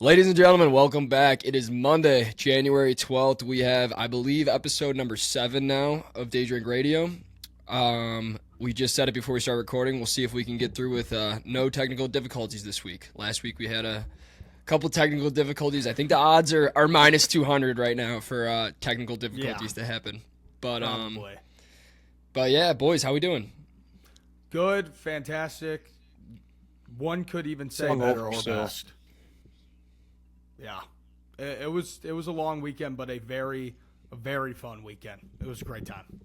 Ladies and gentlemen, welcome back. It is Monday, January 12th. We have, I believe, episode number 7 now of Daydrink Radio. We just said it before we start recording. We'll see if we can get through with no technical difficulties this week. Last week we had a couple technical difficulties. I think the odds are minus 200 right now for technical difficulties to happen. But yeah, boys, how we doing? Good, fantastic. One could even say better or best. Yeah, it was a long weekend, but a very fun weekend. It was a great time.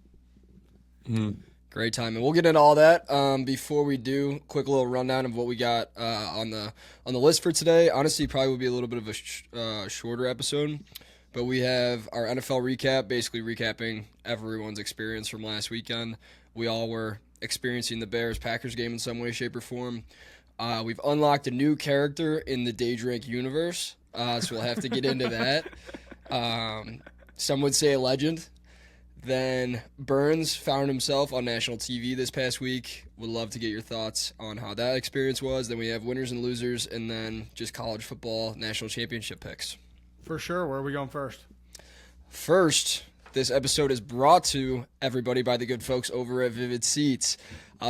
Great time, and we'll get into all that. Before we do, quick little rundown of what we got on the list for today. Honestly, probably will be a little bit of a shorter episode, but we have our NFL recap, basically recapping everyone's experience from last weekend. We all were experiencing the Bears-Packers game in some way, shape, or form. We've unlocked a new character in the Daydrink universe. So we'll have to get into that. Some would say a legend. Then Burns found himself on national TV this past week. Would love to get your thoughts on how that experience was. Then we have winners and losers, and then just college football national championship picks. For sure. Where are we going first? First, this episode is brought to everybody by the good folks over at Vivid Seats.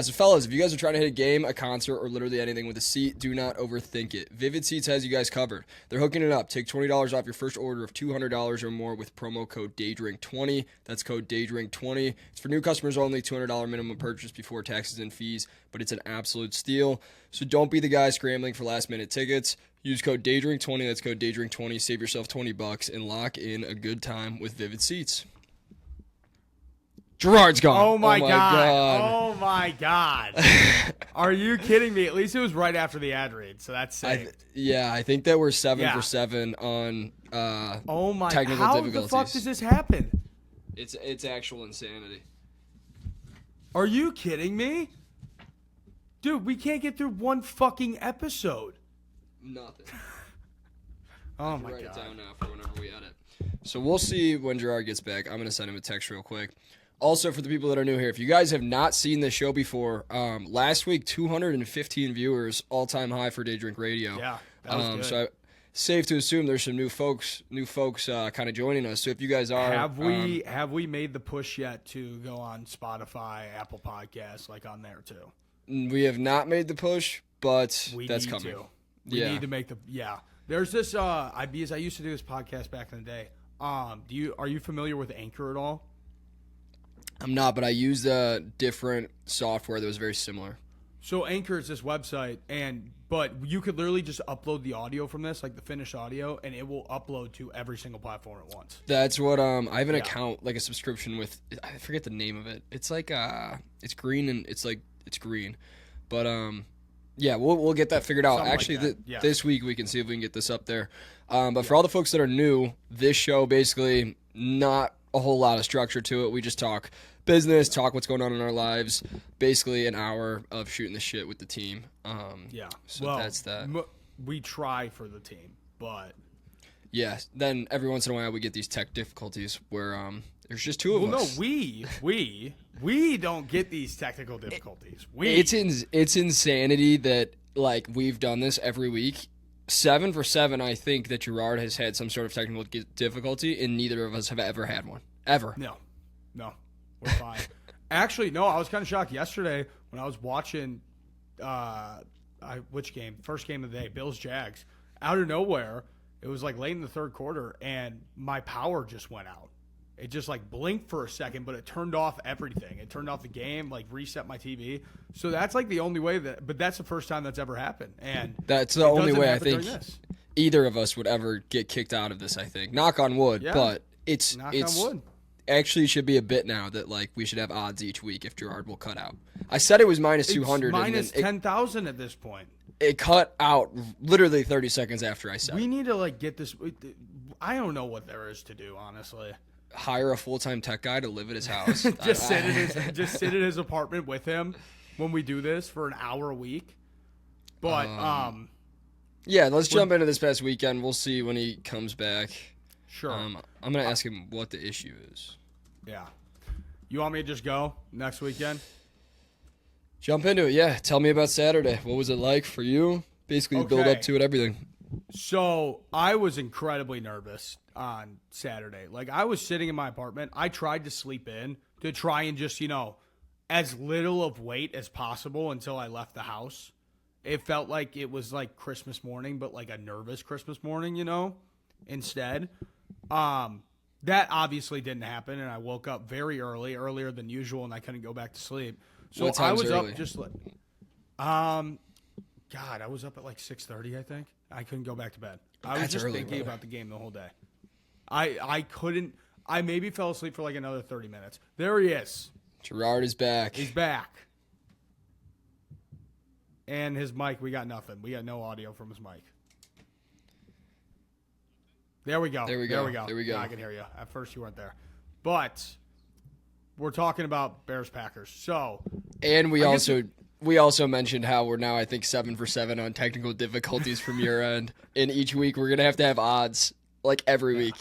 So fellas, if you guys are trying to hit a game, a concert, or literally anything with a seat, do not overthink it. Vivid Seats has you guys covered. They're hooking it up. Take $20 off your first order of $200 or more with promo code Daydrink20. That's code Daydrink20. It's for new customers only, $200 minimum purchase before taxes and fees, but it's an absolute steal. So don't be the guy scrambling for last-minute tickets. Use code Daydrink20. That's code Daydrink20. Save yourself $20 and lock in a good time with Vivid Seats. Gerard's gone. Oh my God. Oh my God. Are you kidding me? At least it was right after the ad read, so that's safe. I think that we're 7 for 7 on oh my technical How difficulties. the fuck does this happen? It's actual insanity. Are you kidding me? Dude, we can't get through one fucking episode. Nothing. Oh my God. Write it down now for whenever we edit. So we'll see when Gerard gets back. I'm going to send him a text real quick. Also, for the people that are new here, if you guys have not seen this show before, last week, 215 viewers, all-time high for Daydrink Radio. Yeah, that was good. So safe to assume there's some new folks kind of joining us. So if you guys are... Have we made the push yet to go on Spotify, Apple Podcasts, like on there too? We have not made the push, but that's coming. We need to make the... Yeah. There's this... because I used to do this podcast back in the day. Are you familiar with Anchor at all? I'm not, but I used a different software that was very similar. So Anchor is this website, but you could literally just upload the audio from this, like the finished audio, and it will upload to every single platform at once. That's what I have an account, like a subscription with. I forget the name of it. It's like it's green and it's green, but we'll get that figured out. Something Actually, like this week we can see if we can get this up there. But for all the folks that are new, this show basically not a whole lot of structure to it. We just talk business, talk what's going on in our lives. Basically, an hour of shooting the shit with the team. So that's that. We try for the team, but then every once in a while we get these tech difficulties where there's just two of us. No, we don't get these technical difficulties. It's insanity that like we've done this every week. 7 for 7, I think that Gerard has had some sort of technical difficulty, and neither of us have ever had one. Ever. No, we're fine. Actually, no, I was kind of shocked yesterday when I was watching, which game? First game of the day, Bills-Jags. Out of nowhere, it was like late in the third quarter, and my power just went out. It just like blinked for a second, but it turned off everything. It turned off the game, like reset my TV. So that's like the only way but that's the first time that's ever happened. And that's the only way I think either of us would ever get kicked out of this, I think. Knock on wood, but it's on wood. Actually should be a bit now that like we should have odds each week if Gerard will cut out. I said it was minus 200. It's minus 10,000 at this point. It cut out literally 30 seconds after I said we need to like get this. I don't know what there is to do, honestly. Hire a full-time tech guy to live at his house. Just sit at his apartment with him when we do this for an hour a week. But let's jump into this past weekend. We'll see when he comes back. Sure. I'm gonna ask him what the issue is. Yeah. You want me to just go next weekend? Jump into it. Yeah. Tell me about Saturday. What was it like for you? Basically, build up to it. Everything. So I was incredibly nervous on Saturday. Like, I was sitting in my apartment. I tried to sleep in to try and just, as little of weight as possible until I left the house. It felt like it was like Christmas morning, but like a nervous Christmas morning, instead. That obviously didn't happen, and I woke up very early, earlier than usual, and I couldn't go back to sleep. So I was early? up just like, God, I was up at like 6:30, I think. I couldn't go back to bed. I was That's just early, thinking brother. about the game the whole day. I couldn't. I maybe fell asleep for like another 30 minutes. There he is. Gerard is back. He's back. And his mic, we got nothing. We got no audio from his mic. There we go. There we go. There we go. Now I can hear you. At first you weren't there. But we're talking about Bears-Packers. So, And we also mentioned how we're now, I think, 7 for 7 on technical difficulties from your end. And each week we're going to have odds, like every week.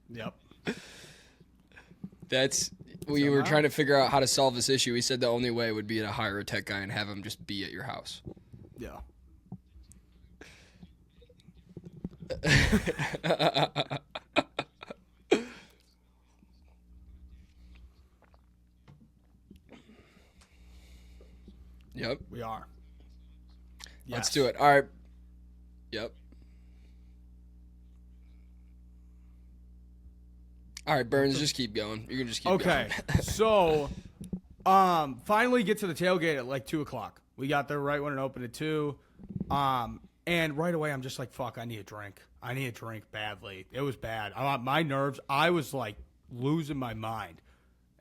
yep. We were trying to figure out how to solve this issue. We said the only way would be to hire a tech guy and have him just be at your house. Yeah. Yep. We are. Let's Yes. do it. All right. Yep. All right, Burns, just keep going. You can just keep Okay. going. So, finally get to the tailgate at like 2 o'clock. We got there right when it opened at 2. And right away I'm just like, fuck, I need a drink. I need a drink badly. It was bad. My nerves, I was like losing my mind.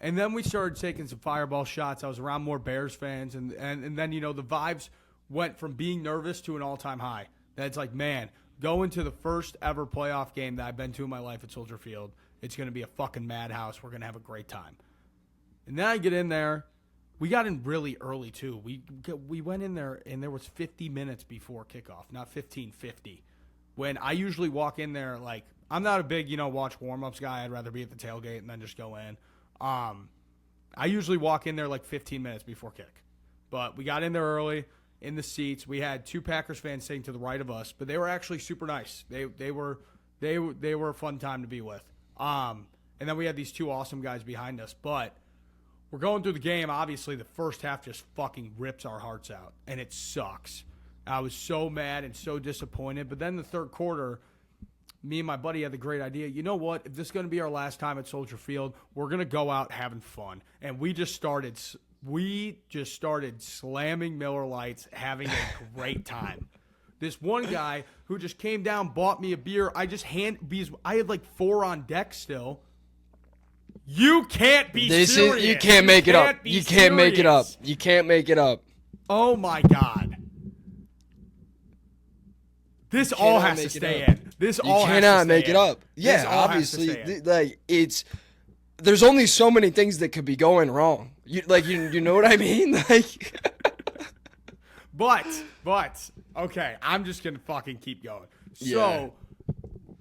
And then we started taking some fireball shots. I was around more Bears fans. And then, the vibes went from being nervous to an all-time high. That's like, man, going to the first ever playoff game that I've been to in my life at Soldier Field. It's going to be a fucking madhouse. We're going to have a great time. And then I get in there. We got in really early, too. We went in there, and there was 50 minutes before kickoff, not 15:50. When I usually walk in there, like, I'm not a big, watch warm-ups guy. I'd rather be at the tailgate and then just go in. I usually walk in there like 15 minutes before kick. But we got in there early in the seats. We had 2 Packers fans sitting to the right of us, but they were actually super nice. They were a fun time to be with. And then we had these 2 awesome guys behind us. But we're going through the game. Obviously, the first half just fucking rips our hearts out, and it sucks. I was so mad and so disappointed. But then the third quarter, me and my buddy had the great idea. You know what? If this is going to be our last time at Soldier Field, we're going to go out having fun. And we just started slamming Miller Lights, having a great time. This one guy who just came down, bought me a beer. because I had like 4 on deck still. You can't be serious. You can't make it up. Be You can't make it up. serious. You can't make it up. Oh my God. This all cannot has to make it stay up. in. This You all has to cannot stay make in. it up. This Yeah, all has to obviously, stay in. there's only so many things that could be going wrong. You know what I mean? But okay, I'm just gonna fucking keep going. Yeah. So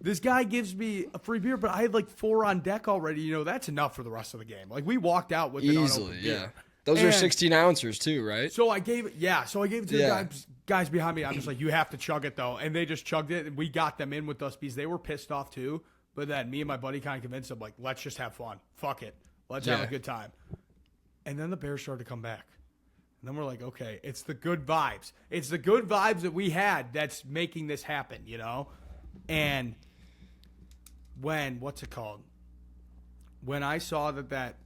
this guy gives me a free beer, but I had like 4 on deck already. That's enough for the rest of the game. Like, we walked out with an Easily, unopened yeah. beer. Those are And 16 ounces too, right? So I gave it to Yeah. the guys behind me. I'm just like, you have to chug it though, and they just chugged it, and we got them in with us because they were pissed off too. But then me and my buddy kind of convinced them, like, let's just have fun. Fuck it, let's have a good time. And then the Bears started to come back. And then we're like, okay, it's the good vibes. It's the good vibes that we had that's making this happen, And when I saw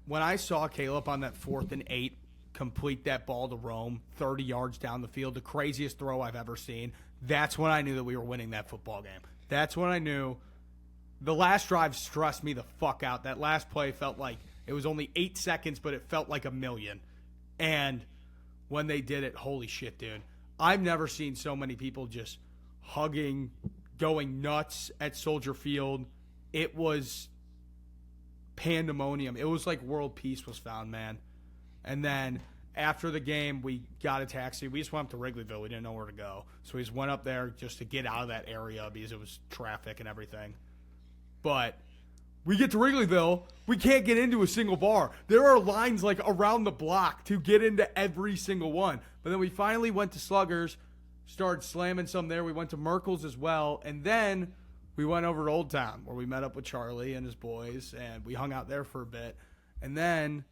when I saw Caleb on that 4th and 8 complete that ball to Rome 30 yards down the field, the craziest throw I've ever seen, that's when I knew that we were winning that football game. That's when I knew. The last drive stressed me the fuck out. That last play felt like it was only 8 seconds, but it felt like a million. And when they did it, holy shit, dude. I've never seen so many people just hugging, going nuts at Soldier Field. It was pandemonium. It was like world peace was found, man. And then after the game, we got a taxi. We just went up to Wrigleyville. We didn't know where to go. So we just went up there just to get out of that area because it was traffic and everything. But we get to Wrigleyville. We can't get into a single bar. There are lines like around the block to get into every single one. But then we finally went to Sluggers, started slamming some there. We went to Merkel's as well. And then we went over to Old Town where we met up with Charlie and his boys. And we hung out there for a bit. And then,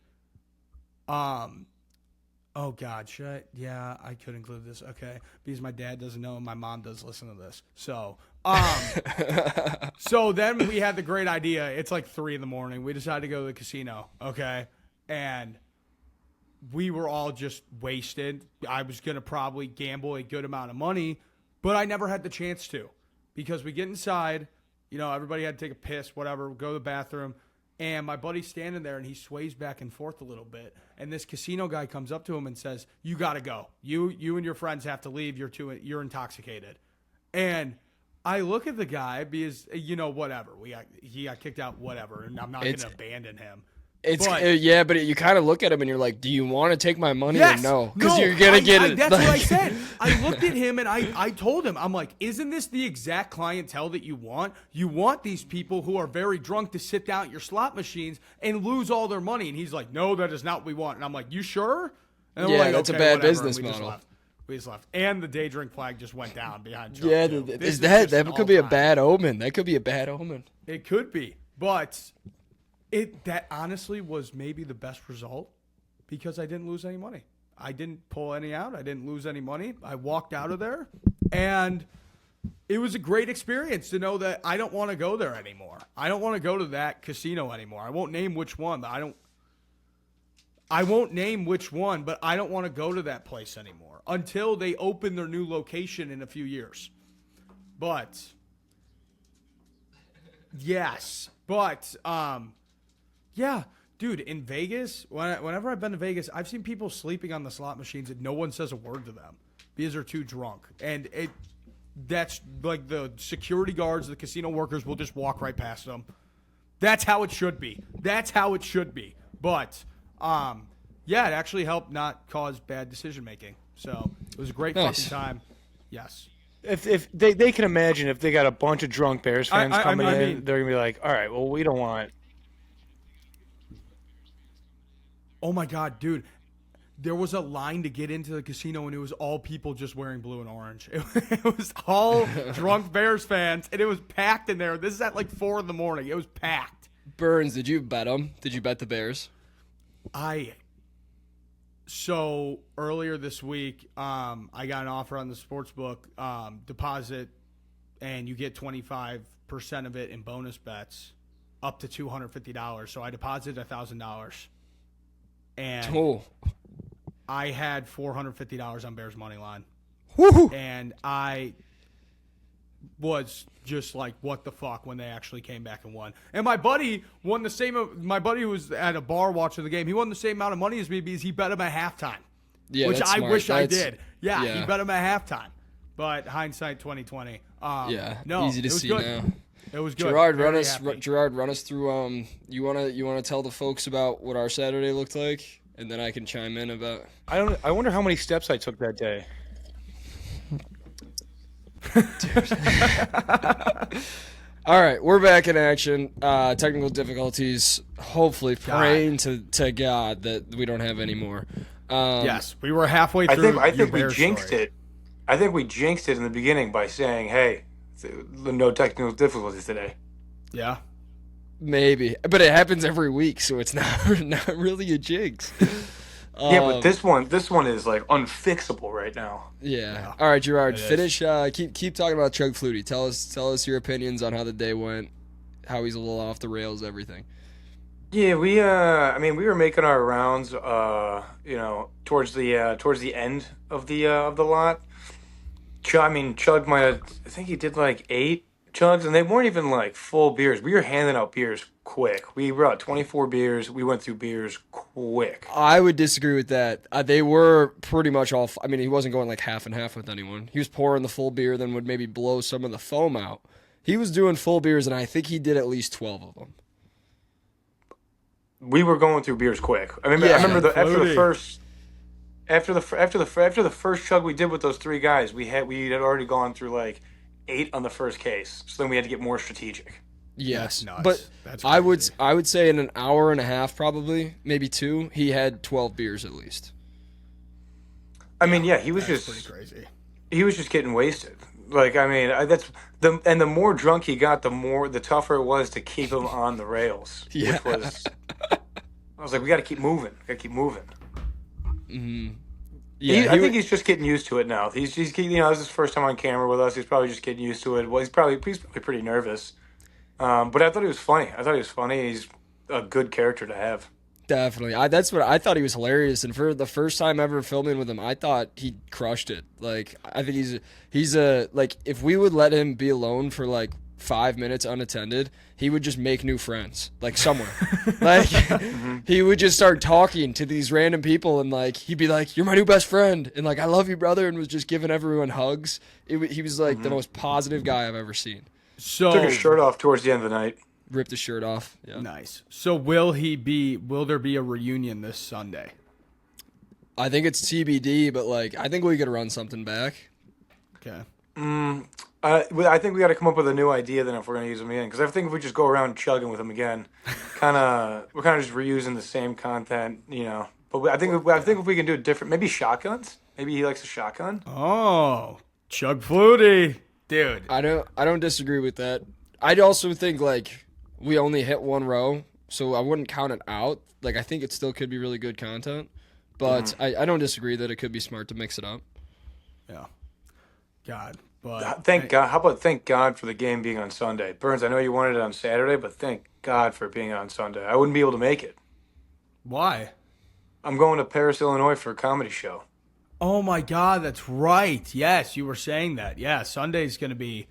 oh, God, yeah, I could include this. Okay, because my dad doesn't know and my mom does listen to this. So, so then we had the great idea. It's like 3 a.m. We decided to go to the casino, okay? And we were all just wasted. I was going to probably gamble a good amount of money, but I never had the chance to because we get inside, everybody had to take a piss, whatever, go to the bathroom. And my buddy's standing there, and he sways back and forth a little bit. And this casino guy comes up to him and says, "You got to go. You and your friends have to leave. You're intoxicated." And I look at the guy because whatever. He got kicked out, whatever. And I'm not going to abandon him. But you kind of look at him and you're like, "Do you want to take my money or no?" Because No, you're gonna get it. That's what I said. I looked at him and I told him, I'm like, "Isn't this the exact clientele that you want? You want these people who are very drunk to sit down at your slot machines and lose all their money." And he's like, "No, that is not what we want." And I'm like, "You sure?" And Yeah, we're like, that's okay, a bad whatever. business And model. we just left. And the Daydrink flag just went down behind Chuck. Yeah, too. that could be a bad omen. That could be a bad omen. It could be, but that honestly was maybe the best result because I didn't lose any money. I didn't pull any out. I didn't lose any money. I walked out of there, and it was a great experience to know that I don't want to go there anymore. I don't want to go to that casino anymore. I won't name which one, but I won't name which one, but I don't want to go to that place anymore until they open their new location in a few years. But yes, but yeah, dude, in Vegas, whenever I've been to Vegas, I've seen people sleeping on the slot machines and no one says a word to them because they're too drunk. And that's like the security guards, the casino workers will just walk right past them. That's how it should be. But, yeah, it actually helped not cause bad decision making. So it was a great fucking time. Yes. If they can imagine if they got a bunch of drunk Bears fans coming in, they're going to be like, all right, well, we don't want – oh, my God, dude. There was a line to get into the casino, and it was all people just wearing blue and orange. It was all drunk Bears fans, and it was packed in there. This is at like 4 a.m. It was packed. Burns, did you bet them? Did you bet the Bears? So earlier this week, I got an offer on the sportsbook deposit, and you get 25% of it in bonus bets up to $250. So I deposited $1,000. And I had $450 on Bears money line. Woo-hoo. And I was just like, what the fuck, when they actually came back and won. And my buddy won the same. My buddy who was at a bar watching the game, he won the same amount of money as me because he bet him at halftime. Yeah, which I smart. wish I did. Yeah, he bet him at halftime. But hindsight 2020. Easy to see good. now. It was good. Gerard, run us through. You wanna tell the folks about what our Saturday looked like, and then I can chime in about. I wonder how many steps I took that day. All right, we're back in action. Technical difficulties. Hopefully, praying to God that we don't have any more. Yes, we were halfway through. I think we jinxed it. I think we jinxed it in the beginning by saying, "Hey, no technical difficulties today." Yeah, maybe, but it happens every week, so it's not really a jinx. Yeah, but this one is like unfixable right now. Yeah. All right, Gerard, finish. Keep talking about Chug Flutie. Tell us your opinions on how the day went, how he's a little off the rails, everything. Yeah, we were making our rounds, towards the end of the lot. Chug might have, I think he did like 8 chugs, and they weren't even like full beers. We were handing out beers quick. We brought 24 beers. We went through beers quick. I would disagree with that. They were pretty much all. He wasn't going like half and half with anyone. He was pouring the full beer, then would maybe blow some of the foam out. He was doing full beers, and I think he did at least 12 of them. We were going through beers quick. I remember after the After the first chug we did with those three guys, we had already gone through like 8 on the first case. So then we had to get more strategic. Yes, That's nuts. but That's I would crazy. I would say in an hour and a half, probably maybe 2, he had 12 beers at least. I mean, yeah, he was That's just pretty crazy. he was just getting wasted. Like, I mean, the more drunk he got, the tougher it was to keep him on the rails. Yeah. Which was, I was like, we got to keep moving. Got to keep moving. Yeah, I think he's just getting used to it now. He's this is his first time on camera with us. He's probably just getting used to it. Well, he's probably pretty nervous. But I thought he was funny. He's a good character to have. definitely. That's what I thought. He was hilarious, and for the first time ever filming with him, I thought he crushed it. Like, I think he's a like, if we would let him be alone for like 5 minutes unattended, he would just make new friends, like somewhere. Like, he would just start talking to these random people, and like he'd be like, "You're my new best friend," and like, "I love you, brother," and was just giving everyone hugs. He was like the most positive guy I've ever seen. So Took his shirt off towards the end of the night. Ripped his shirt off. Yeah. nice. So will there be a reunion this Sunday? I think it's TBD, but like, I think we could run something back. Okay. I think we got to come up with a new idea then if we're going to use him again. Because I think if we just go around chugging with him again, we're kind of just reusing the same content, But I think if we can do it different, maybe shotguns. Maybe he likes a shotgun. Oh, Chug Flutie, dude. I don't disagree with that. I'd also think like we only hit one row, so I wouldn't count it out. Like, I think it still could be really good content, but I don't disagree that it could be smart to mix it up. Yeah. God, but Thank God. How about thank God for the game being on Sunday? Burns, I know you wanted it on Saturday, but thank God for it being on Sunday. I wouldn't be able to make it. Why? I'm going to Paris, Illinois for a comedy show. Oh my God, that's right. Yes, you were saying that. Yeah, Sunday's going to be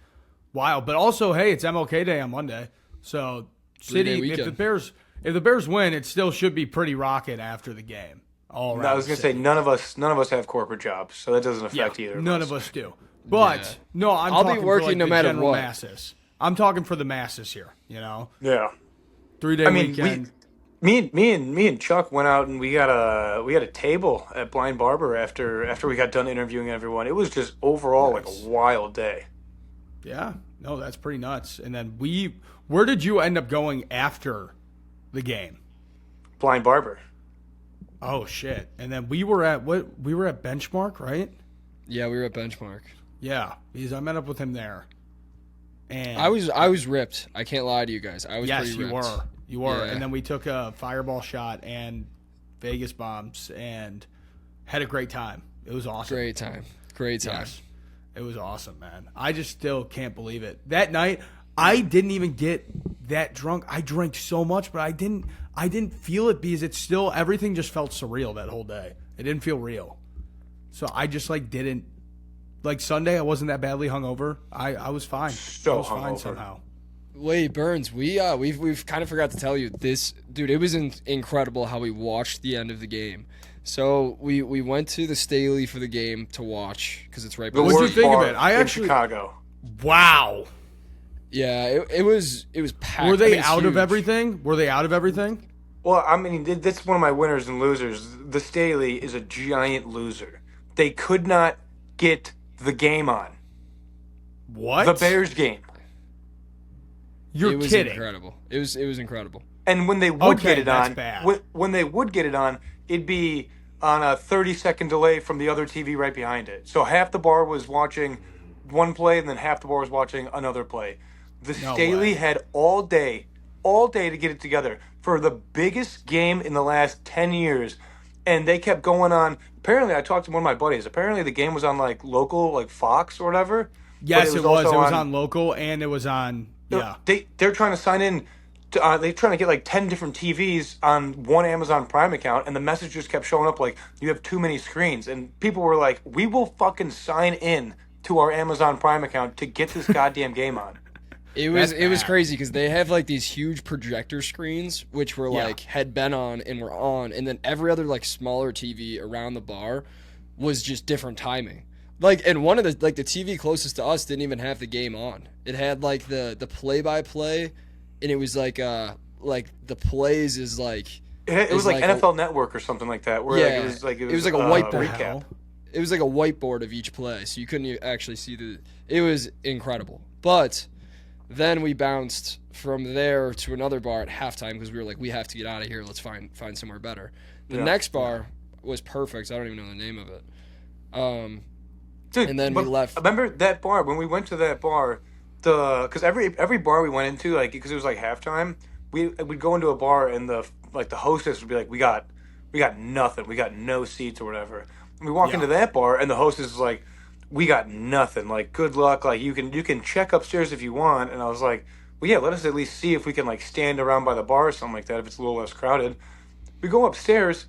wild. But also, hey, it's MLK Day on Monday, so Three-day City. If weekend. the Bears win, it still should be pretty rocking after the game. All right. I was going to say none of us have corporate jobs, so that doesn't affect either. None of us do. But Yeah. no, I'll be talking working for, like, no the matter general what. Masses. I'm talking for the masses here. Yeah. 3-day I mean, weekend. me and Chuck went out and we got a table at Blind Barber after we got done interviewing everyone. It was just overall like a wild day. Yeah, no, that's pretty nuts. And then where did you end up going after the game? Blind Barber. Oh shit! And then we were at Benchmark, right? Yeah, we were at Benchmark. Yeah, because I met up with him there. And I was ripped. I can't lie to you guys. I was yes, pretty you ripped. you were. Yeah. And then we took a fireball shot and Vegas bombs and had a great time. It was awesome. Great time. Yes. It was awesome, man. I just still can't believe it. That night, I didn't even get that drunk. I drank so much, but I didn't feel it because it's still, everything just felt surreal that whole day. It didn't feel real. So I just didn't, Sunday, I wasn't that badly hungover. I was fine. So I was fine hungover. somehow. Wait, Burns, we've kind of forgot to tell you this, dude. It was incredible how we watched the end of the game. So we went to the Staley for the game to watch because it's right. The What'd you worst think of bar it? I in actually- Chicago. Wow. Yeah, it was packed. Were they It's out of huge. everything? Were they out of everything? Well, I mean, that's one of my winners and losers. The Staley is a giant loser. They could not get the game on. What? The Bears game. You're It was kidding. incredible. It was incredible. And when they would Okay, get it that's on, bad. when they would get it on, it'd be on a 30-second delay from the other TV right behind it. So half the bar was watching one play, and then half the bar was watching another play. The No Staley way. had all day to get it together for the biggest game in the last 10 years. And they kept going on. Apparently, I talked to one of my buddies. Apparently, the game was on local, Fox or whatever. Yes, But it was. also It was on local and it was on. Yeah. They're trying to sign in. They're trying to get 10 different TVs on one Amazon Prime account, and the message just kept showing up you have too many screens. And people were like, we will fucking sign in to our Amazon Prime account to get this goddamn game on. It was bad. crazy because they have these huge projector screens which were Yeah. had been on and were on, and then every other smaller TV around the bar was just different timing. And one of the the TV closest to us didn't even have the game on. It had the play by play, and it was the plays is It was like NFL Network or something like that. Where Yeah, it was like a whiteboard. recap. It was like a whiteboard of each play, so you couldn't actually see the. It was incredible. But then we bounced from there to another bar at halftime because we were like, we have to get out of here. Let's find somewhere better. The next bar was perfect. I don't even know the name of it. Dude, and then we left. Remember that bar when we went to that bar? Because every bar we went into, like, because it was like halftime, we'd go into a bar and the hostess would be like, we got nothing, we got no seats or whatever. And we walk into that bar and the hostess is like, we got nothing, like, good luck, like you can check upstairs if you want. And I was like, well, yeah, let us at least see if we can like stand around by the bar or something like that if it's a little less crowded. We go upstairs.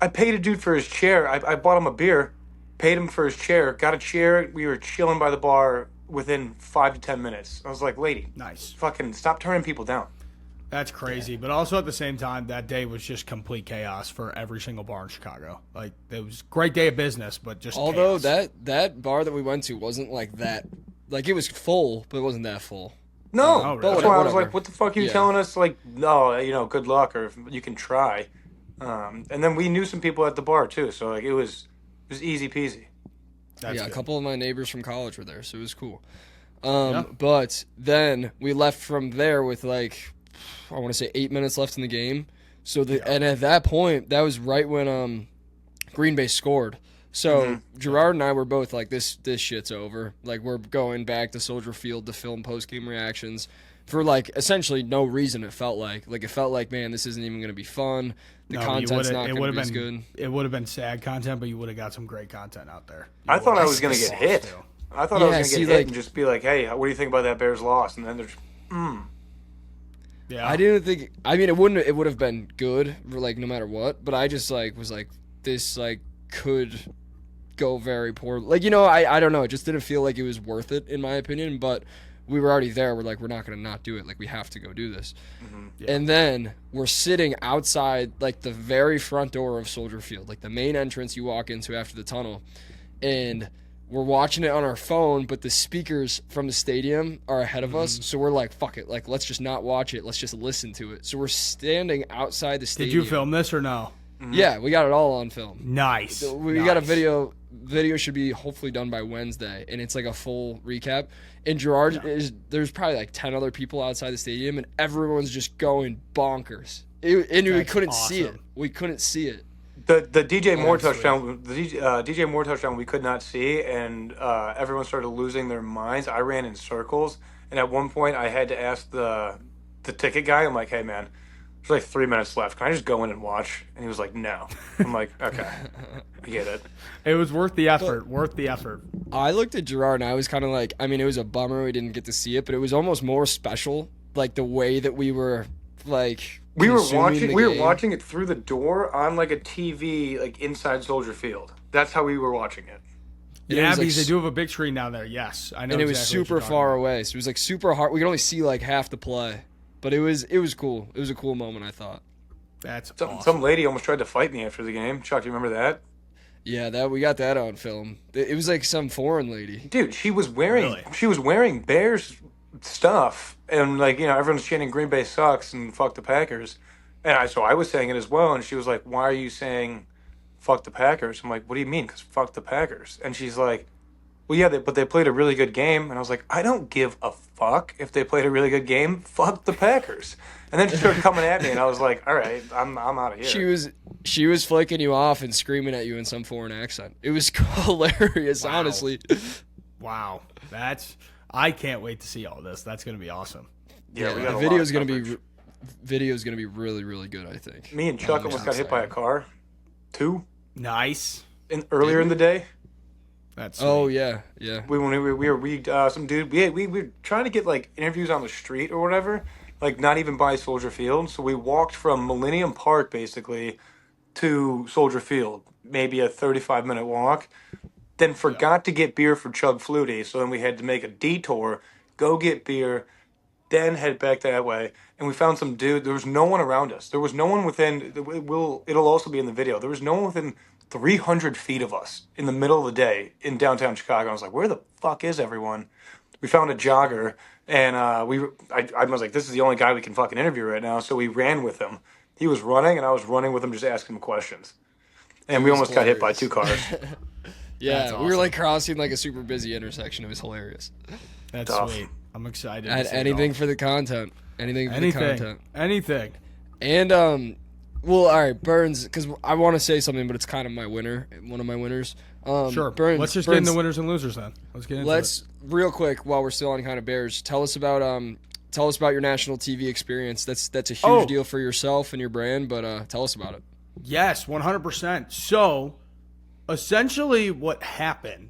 I paid a dude for his chair. I bought him a beer, paid him for his chair, got a chair. We were chilling by the bar within 5 to 10 minutes. I was like, lady, nice. Fucking stop turning people down. That's crazy. But also at the same time, that day was just complete chaos for every single bar in Chicago. Like, it was a great day of business, but just Although chaos. that bar that we went to wasn't like that. Like, it was full, but it wasn't that full. No, really? that's why I was Whatever. like, what the fuck are you telling us? Like, no, good luck, or you can try. And then we knew some people at the bar too, so like it was easy peasy. That's a good. couple of my neighbors from college were there, so it was cool. But then we left from there with like, I want to say 8 minutes left in the game. So and at that point, that was right when Green Bay scored. So Gerard and I were both like, this shit's over. Like, we're going back to Soldier Field to film post-game reactions for like essentially no reason. It felt like man, this isn't even going to be fun. The content's not going to be as good. It would have been sad content, but you would have got some great content out there. I thought I was going to get hit. I thought I was going to get hit and just be like, hey, what do you think about that Bears loss? And then there's, Yeah, I didn't think. I mean, it would have been good, like no matter what. But I just like was like, this like could go very poor. Like, I don't know. It just didn't feel like it was worth it in my opinion. But we were already there. We're like, we're not gonna not do it. Like, we have to go do this. And then we're sitting outside like the very front door of Soldier Field, like the main entrance you walk into after the tunnel, and we're watching it on our phone, but the speakers from the stadium are ahead of us. So we're like, fuck it. Like, let's just not watch it. Let's just listen to it. So we're standing outside the stadium. Did you film this or no? Yeah, we got it all on film. Nice. So we got a video. Video should be hopefully done by Wednesday, and it's like a full recap. And Gerard there's probably like 10 other people outside the stadium, and everyone's just going bonkers. We couldn't see it. We couldn't see it. The DJ Moore touchdown, DJ Moore touchdown, we could not see, and everyone started losing their minds. I ran in circles, and at one point, I had to ask the ticket guy. I'm like, "Hey, man, there's like 3 minutes left. Can I just go in and watch?" And he was like, "No." I'm like, "Okay, I get it." It was worth the effort. I looked at Gerard, and I was kind of like, I mean, it was a bummer we didn't get to see it, but it was almost more special, like the way that we were like. We were watching it through the door on like a TV, like inside Soldier Field. That's how we were watching it. Yeah, because they do have a big screen down there. Yes, I know. And it was super far away, so it was like super hard. We could only see like half the play, but it was cool. It was a cool moment, I thought. That's some, awesome. Some lady almost tried to fight me after the game. Chuck, you remember that? Yeah, we got that on film. It was like some foreign lady. Dude, she was wearing Bears stuff, and like, everyone's chanting Green Bay sucks and fuck the Packers, and I was saying it as well, and she was like, why are you saying fuck the Packers? I'm like, what do you mean? Because fuck the Packers. And she's like, well, yeah, but they played a really good game. And I was like, I don't give a fuck if they played a really good game. Fuck the Packers. And then she started coming at me, and I was like, all right, I'm out of here. She was flaking you off and screaming at you in some foreign accent. It was hilarious, honestly. Wow, I can't wait to see all this. That's going to be awesome. Yeah, we the got video's gonna be really, really good, I think. Me and Chuck almost got hit by a car. 2. Nice. Earlier in the day. That's yeah. We some dude. We were trying to get like interviews on the street or whatever, like not even by Soldier Field. So we walked from Millennium Park basically to Soldier Field, maybe a 35-minute walk. Then forgot to get beer for Chug Flutie, so then we had to make a detour, go get beer, then head back that way. And we found some dude. There was no one around us. There was no one within. It'll also be in the video. There was no one within 300 feet of us in the middle of the day in downtown Chicago. I was like, where the fuck is everyone? We found a jogger, and I was like, this is the only guy we can fucking interview right now. So we ran with him. He was running, and I was running with him, just asking him questions. And we almost got hit by 2 cars. Yeah, That's we were awesome. like crossing like a super busy intersection. It was hilarious. That's Tough. sweet. I'm excited. Had to see it anything all. for the content. Anything for the content. Anything. And well, all right, Burns, because I want to say something, but it's kind of my winner, one of my winners. Sure. Burns, Let's just Burns, get into winners and losers then. Let's get into it. Real quick while we're still on kind of Bears. Tell us about your national TV experience. That's a huge deal for yourself and your brand, but tell us about it. Yes, 100%. So, essentially what happened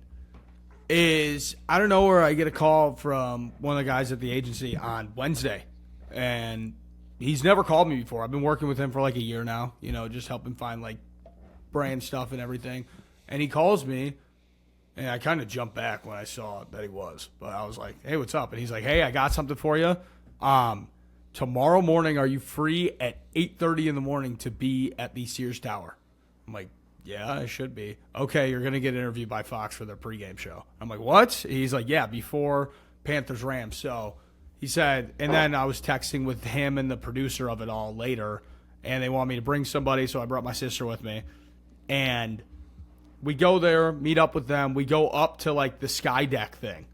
is, I don't know where I get a call from one of the guys at the agency on Wednesday, and he's never called me before. I've been working with him for like a year now, just helping find like brand stuff and everything. And he calls me, and I kind of jumped back when I saw that he was. But I was like, hey, what's up? And he's like, hey, I got something for you. Tomorrow morning, are you free at 8:30 in the morning to be at the Sears Tower? I'm like, yeah, I should be. Okay, you're going to get interviewed by Fox for their pregame show. I'm like, what? He's like, yeah, before Panthers-Rams. So he said, and then I was texting with him and the producer of it all later, and they want me to bring somebody, so I brought my sister with me. And we go there, meet up with them. We go up to like the sky deck thing,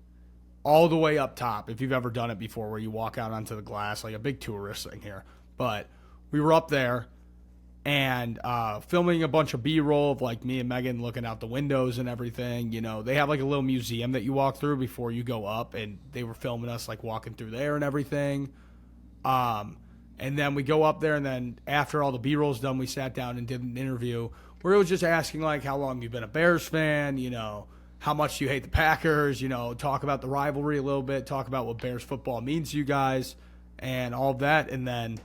all the way up top, if you've ever done it before, where you walk out onto the glass, like a big tourist thing here. But we were up there and filming a bunch of B-roll of like me and Megan looking out the windows and everything. They have like a little museum that you walk through before you go up, and they were filming us like walking through there and everything. And then we go up there, and then after all the B-roll's done, we sat down and did an interview where it was just asking like how long you've been a Bears fan, how much you hate the Packers, talk about the rivalry a little bit, talk about what Bears football means to you guys and all of that. And then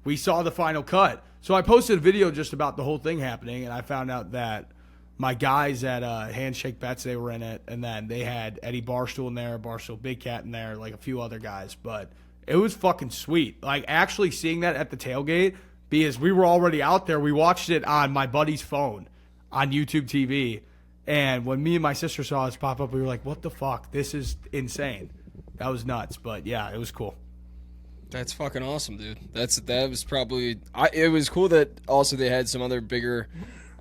we saw the final cut. So I posted a video just about the whole thing happening, and I found out that my guys at Handshake Bets, they were in it, and then they had Eddie Barstool in there, Barstool Big Cat in there, like a few other guys. But it was fucking sweet. Like actually seeing that at the tailgate, because we were already out there. We watched it on my buddy's phone on YouTube TV. And when me and my sister saw this pop up, we were like, what the fuck? This is insane. That was nuts. But, yeah, it was cool. That's fucking awesome, dude. That was probably it was cool that also they had some other bigger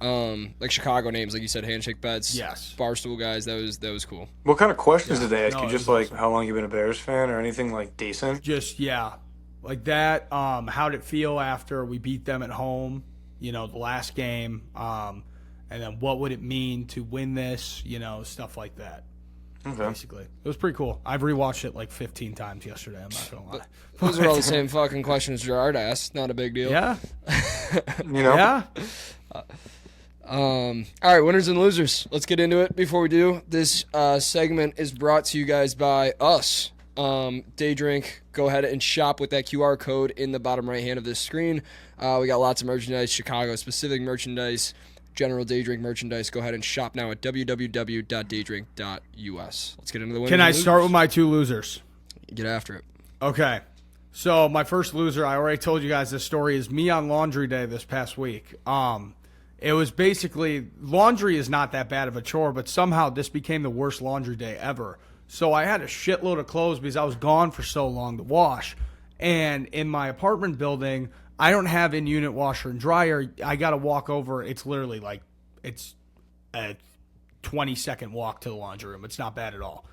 like Chicago names, like you said, Handshake Bets, Yes. Barstool guys. That was cool. What kind of questions did they ask No, you? it Just was like awesome. how long you been a Bears fan or anything like decent? Just, yeah, like that. How'd it feel after we beat them at home, the last game? And then what would it mean to win this, stuff like that. Okay. Basically. It was pretty cool. I've rewatched it like 15 times yesterday. I'm not going to lie. Those are all the same fucking questions Gerard asked. Not a big deal. Yeah. Yeah. All right, winners and losers. Let's get into it. Before we do, this segment is brought to you guys by us. Daydrink. Go ahead and shop with that QR code in the bottom right hand of this screen. We got lots of merchandise, Chicago-specific merchandise, general Daydrink merchandise. Go ahead and shop now at www.daydrink.us. Let's get into the winners. Can I and start with losers. my two losers? Get after it. Okay. So my first loser, I already told you guys this story, is me on laundry day this past week. It was basically, laundry is not that bad of a chore, but somehow this became the worst laundry day ever. So I had a shitload of clothes because I was gone for so long to wash. And in my apartment building, I don't have in-unit washer and dryer. I got to walk over. It's literally like, it's a 20-second walk to the laundry room. It's not bad at all.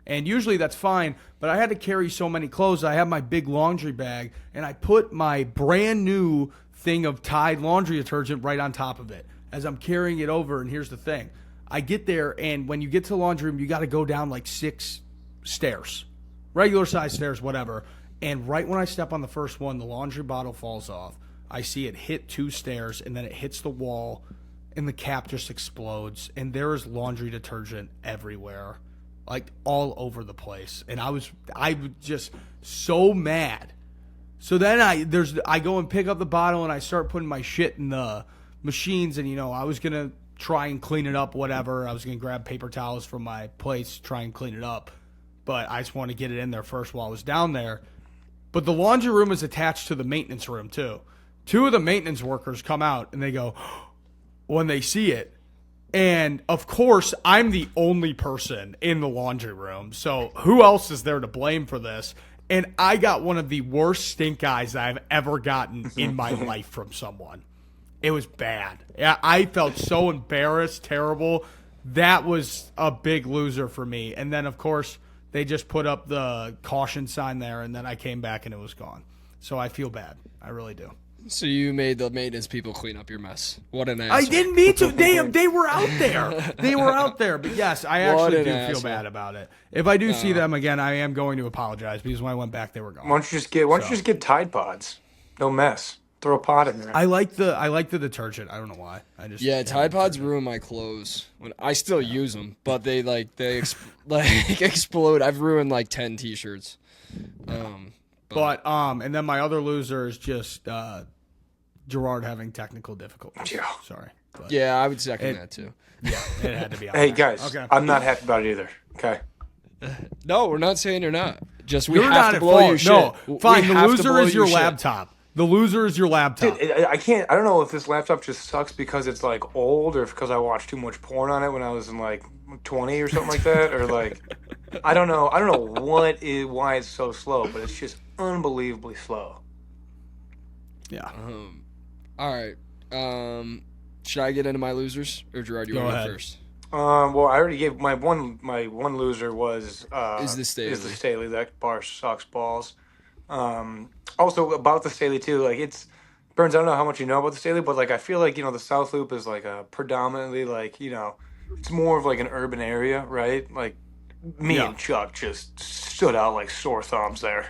And usually that's fine, but I had to carry so many clothes. I have my big laundry bag, and I put my brand new thing of Tide laundry detergent right on top of it as I'm carrying it over. And here's the thing. I get there, and when you get to the laundry room, you got to go down like 6 stairs, regular size stairs, whatever. And right when I step on the first one, the laundry bottle falls off. I see it hit 2 stairs, and then it hits the wall, and the cap just explodes. And there is laundry detergent everywhere, like all over the place. And I was just so mad. So then I go and pick up the bottle, and I start putting my shit in the machines. And, I was going to try and clean it up, whatever. I was going to grab paper towels from my place, try and clean it up. But I just want to get it in there first while I was down there. But the laundry room is attached to the maintenance room, too. 2 of the maintenance workers come out, and they go, when they see it. And, of course, I'm the only person in the laundry room. So who else is there to blame for this? And I got one of the worst stink eyes I've ever gotten in my life from someone. It was bad. Yeah, I felt so embarrassed, terrible. That was a big loser for me. And then, of course, they just put up the caution sign there, and then I came back and it was gone. So I feel bad. I really do. So you made the maintenance people clean up your mess. What an asshole. I didn't mean to. They were out there. They were out there. But yes, I actually do feel bad about it. If I do see them again, I am going to apologize because when I went back, they were gone. Why don't you just get Tide Pods? No mess. Throw a pot in there. I like the detergent. I don't know why. Tide Pods ruin my clothes. When I still use them, but they explode. I've ruined like 10 t-shirts. And then my other loser is just Gerard having technical difficulties. Yeah. Sorry. But yeah, I would second that too. Yeah, it had to be. Hey guys, okay. I'm not happy about it either. Okay. No, we're not saying you're not. Just you're have not to blow your shit. No, fine. The loser is your laptop. The loser is your laptop. Dude, I don't know if this laptop just sucks because it's like old or because I watched too much porn on it when I was in like 20 or something like that, or like I don't know why it's so slow, but it's just unbelievably slow. Yeah. All right. Should I get into my losers or Gerard? You want to go first? Well, I already gave my one loser was is the Staley. That bar sucks balls. Also about the Staley too, like it's Burns. I don't know how much you know about the Staley, but like I feel like the South Loop is like a predominantly like it's more of like an urban area, right? Like me and Chuck just stood out like sore thumbs there.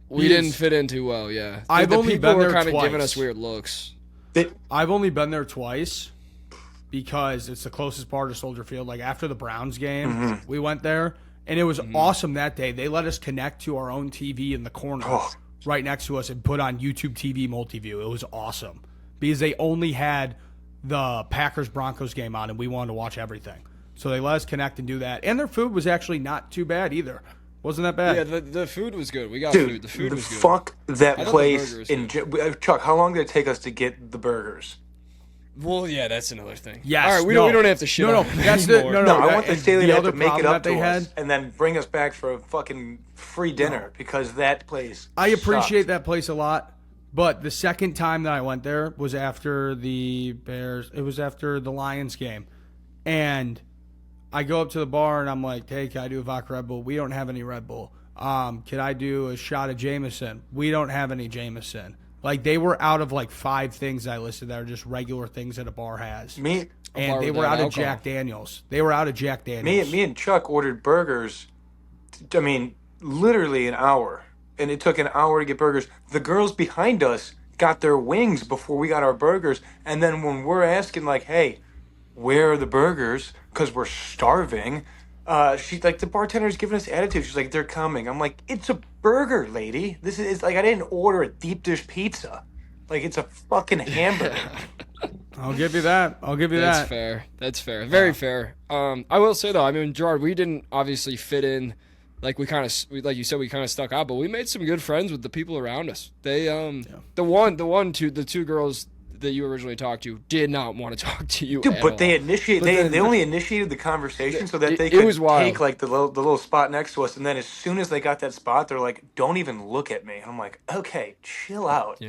We didn't fit in too well, yeah. I've only been there kind of twice. giving us weird looks. I've only been there twice because it's the closest part of Soldier Field. Like after the Browns game, we went there. And it was awesome that day. They let us connect to our own TV in the corner right next to us and put on YouTube TV multi-view. It was awesome because they only had the Packers-Broncos game on, and we wanted to watch everything. So they let us connect and do that. And their food was actually not too bad either. Wasn't that bad? Yeah, the food was good. We got food. The food was good. Fuck that place. Chuck, how long did it take us to get the burgers? Well, yeah, that's another thing. Yes, all right, we don't have to shit on it that's anymore. I want the Staley to have to make it up to us and then bring us back for a fucking free dinner because that place I appreciate that place a lot, but the second time that I went there was after the Bears. It was after the Lions game, and I go up to the bar and I'm like, "Hey, can I do a vodka Red Bull? We don't have any Red Bull. Can I do a shot of Jameson? We don't have any Jameson." Like, they were out of, like, 5 things I listed that are just regular things that a bar has. And they were out of Jack Daniels. Me and Chuck ordered burgers, literally an hour. And it took an hour to get burgers. The girls behind us got their wings before we got our burgers. And then when we're asking, like, hey, where are the burgers? Because we're starving. She's like, the bartender's giving us attitude. She's like, they're coming. I'm like, it's a burger, lady. This is like, I didn't order a deep dish pizza. Like, it's a fucking hamburger. I'll give you that. That's fair. Very fair. I will say though, Gerard, we didn't obviously fit in. Like like you said, we kind of stuck out, but we made some good friends with the people around us. They, the two girls that you originally talked to did not want to talk to you. Dude, but they only initiated the conversation so that they could take like the little spot next to us, and then as soon as they got that spot, they're like, "Don't even look at me." And I'm like, "Okay, chill out."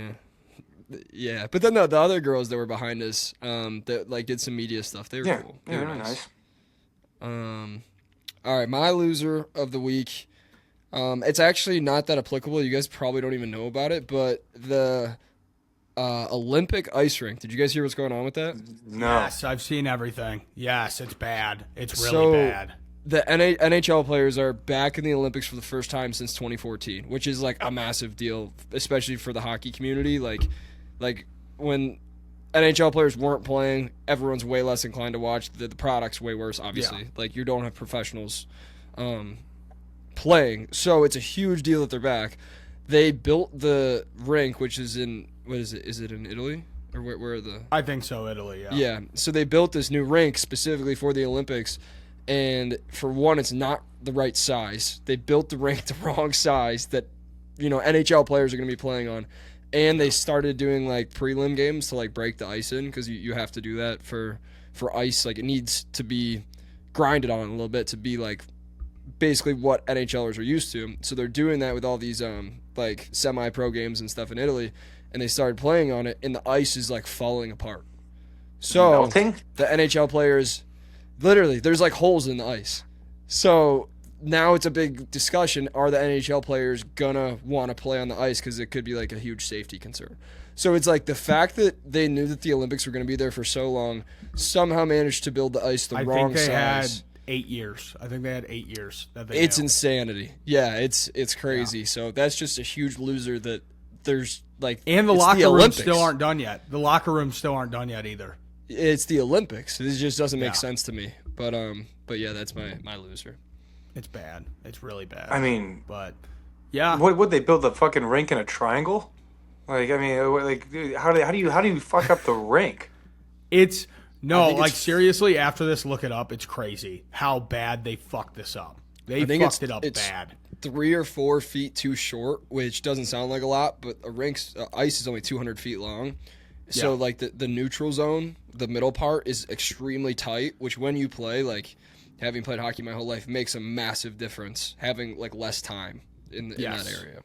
Yeah. But then the other girls that were behind us, that like did some media stuff, they were cool. They were nice. All right, my loser of the week. It's actually not that applicable. You guys probably don't even know about it, but the Olympic ice rink. Did you guys hear what's going on with that? No. Yes, I've seen everything. Yes, it's bad. It's really bad. The NHL players are back in the Olympics for the first time since 2014, which is like a massive deal, especially for the hockey community. Like when NHL players weren't playing, everyone's way less inclined to watch. The product's way worse, obviously. Yeah. Like, you don't have professionals playing. So it's a huge deal that they're back. They built the rink, which is in, what is it? Is it in Italy? Or where are the... I think so, Italy, yeah. Yeah, so they built this new rink specifically for the Olympics, and for one, it's not the right size. They built the rink the wrong size that, NHL players are going to be playing on. And they started doing, like, prelim games to, like, break the ice in, because you have to do that for ice. Like, it needs to be grinded on a little bit to be, like, basically what NHLers are used to. So they're doing that with all these like semi-pro games and stuff in Italy, and they started playing on it, and the ice is like falling apart. So Melting? the NHL players, literally, there's like holes in the ice. So now it's a big discussion. Are the NHL players gonna want to play on the ice because it could be like a huge safety concern? So it's like the fact that they knew that the Olympics were going to be there for so long, somehow managed to build the ice the wrong size. Had 8 years. I think they had 8 years. It's insanity. Yeah, it's crazy. Yeah. So that's just a huge loser that there's like. And the it's locker rooms Olympics. still aren't done yet. The locker rooms still aren't done yet either. It's the Olympics. It just doesn't make Yeah. sense to me. But yeah, that's my loser. It's bad. It's really bad. I mean, but yeah. what would they build the fucking rink in a triangle? Like, I mean, like, dude, how do you fuck up the rink? It's no, think like it's- seriously, after this, look it up. It's crazy how bad they fucked this up. They I think fucked it up it's bad. 3 or 4 feet too short, which doesn't sound like a lot, but a rink's ice is only 200 feet long. So Yeah. like the neutral zone, the middle part is extremely tight, which when you play, like having played hockey my whole life, makes a massive difference having like less time in that area.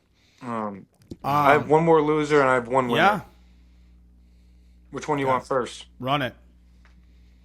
I have one more loser and I have one winner. Yeah, Which one do you want first? run it.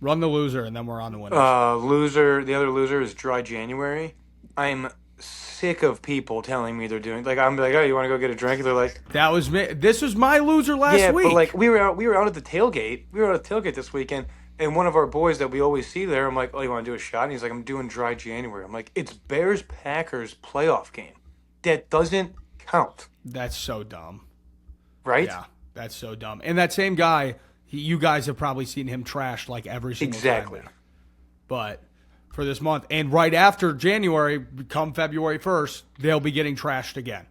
Run the loser, and then we're on the winner. The other loser is Dry January. I'm sick of people telling me they're doing, like, I'm like, oh, you want to go get a drink? And they're like, That was me. This was my loser last week. but like we were out at the tailgate. We were out at the tailgate this weekend, and one of our boys that we always see there, I'm like, oh, you want to do a shot? And he's like, I'm doing Dry January. I'm like, it's Bears Packers playoff game. That doesn't count, That's so dumb. right? Yeah, that's so dumb. And that same guy, you guys have probably seen him trashed like every single Exactly. time. But for this month, and right after January, come February 1st, they'll be getting trashed again.